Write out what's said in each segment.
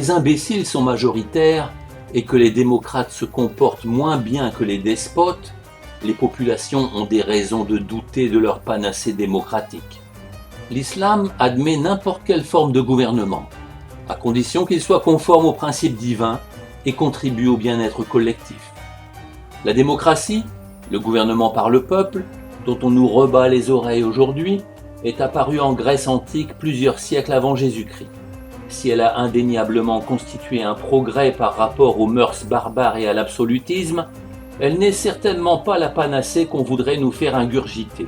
les imbéciles sont majoritaires et que les démocrates se comportent moins bien que les despotes, les populations ont des raisons de douter de leur panacée démocratique. L'islam admet n'importe quelle forme de gouvernement, à condition qu'il soit conforme aux principes divins et contribue au bien-être collectif. La démocratie, le gouvernement par le peuple, dont on nous rebat les oreilles aujourd'hui, est apparue en Grèce antique plusieurs siècles avant Jésus-Christ. Si elle a indéniablement constitué un progrès par rapport aux mœurs barbares et à l'absolutisme, elle n'est certainement pas la panacée qu'on voudrait nous faire ingurgiter.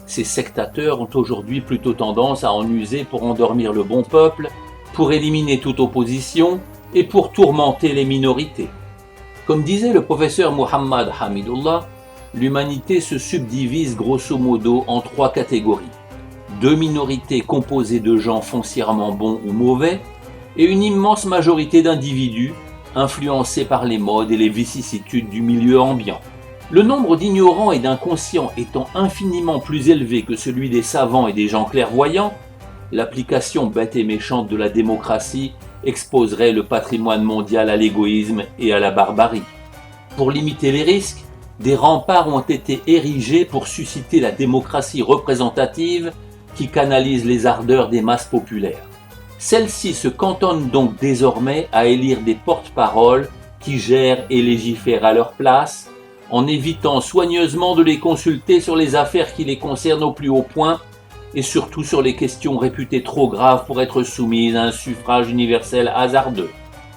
Ces sectateurs ont aujourd'hui plutôt tendance à en user pour endormir le bon peuple, pour éliminer toute opposition et pour tourmenter les minorités. Comme disait le professeur Muhammad Hamidullah, l'humanité se subdivise grosso modo en 3 catégories. 2 minorités composées de gens foncièrement bons ou mauvais, et une immense majorité d'individus influencés par les modes et les vicissitudes du milieu ambiant. Le nombre d'ignorants et d'inconscients étant infiniment plus élevé que celui des savants et des gens clairvoyants, l'application bête et méchante de la démocratie exposerait le patrimoine mondial à l'égoïsme et à la barbarie. Pour limiter les risques, des remparts ont été érigés pour susciter la démocratie représentative qui canalise les ardeurs des masses populaires. Celle-ci se cantonne donc désormais à élire des porte-paroles qui gèrent et légifèrent à leur place, en évitant soigneusement de les consulter sur les affaires qui les concernent au plus haut point, et surtout sur les questions réputées trop graves pour être soumises à un suffrage universel hasardeux.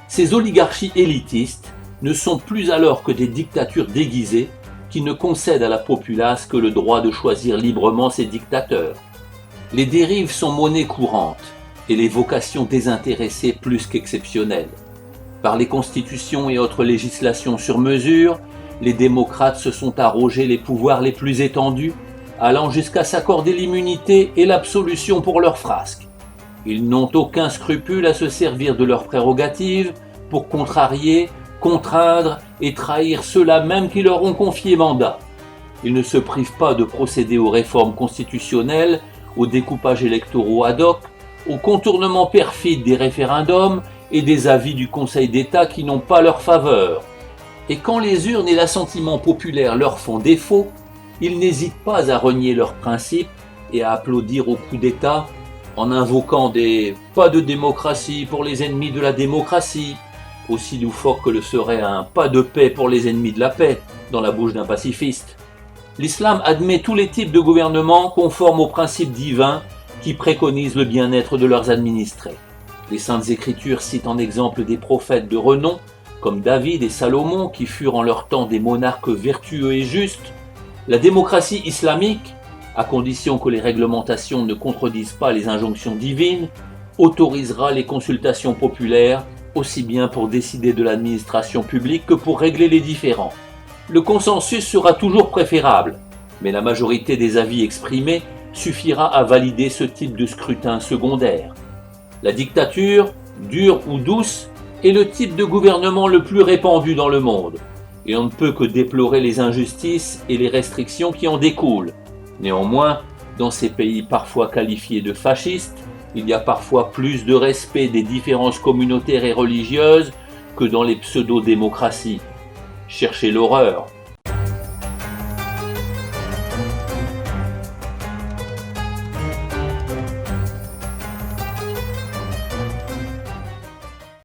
Ces oligarchies élitistes ne sont plus alors que des dictatures déguisées qui ne concèdent à la populace que le droit de choisir librement ses dictateurs. Les dérives sont monnaie courante et les vocations désintéressées plus qu'exceptionnelles. Par les constitutions et autres législations sur mesure, les démocrates se sont arrogés les pouvoirs les plus étendus, allant jusqu'à s'accorder l'immunité et l'absolution pour leurs frasques. Ils n'ont aucun scrupule à se servir de leurs prérogatives pour contrarier, contraindre et trahir ceux-là même qui leur ont confié mandat. Ils ne se privent pas de procéder aux réformes constitutionnelles, aux découpages électoraux ad hoc, au contournement perfide des référendums et des avis du Conseil d'État qui n'ont pas leur faveur. Et quand les urnes et l'assentiment populaire leur font défaut, ils n'hésitent pas à renier leurs principes et à applaudir au coup d'État en invoquant des « pas de démocratie pour les ennemis de la démocratie », aussi loufoque que le serait un « pas de paix pour les ennemis de la paix » dans la bouche d'un pacifiste. L'islam admet tous les types de gouvernements conformes aux principes divins qui préconisent le bien-être de leurs administrés. Les Saintes Écritures citent en exemple des prophètes de renom, comme David et Salomon qui furent en leur temps des monarques vertueux et justes. La démocratie islamique, à condition que les réglementations ne contredisent pas les injonctions divines, autorisera les consultations populaires aussi bien pour décider de l'administration publique que pour régler les différends. Le consensus sera toujours préférable, mais la majorité des avis exprimés suffira à valider ce type de scrutin secondaire. La dictature, dure ou douce, est le type de gouvernement le plus répandu dans le monde, et on ne peut que déplorer les injustices et les restrictions qui en découlent. Néanmoins, dans ces pays parfois qualifiés de fascistes, il y a parfois plus de respect des différences communautaires et religieuses que dans les pseudo-démocraties. Cherchez l'horreur.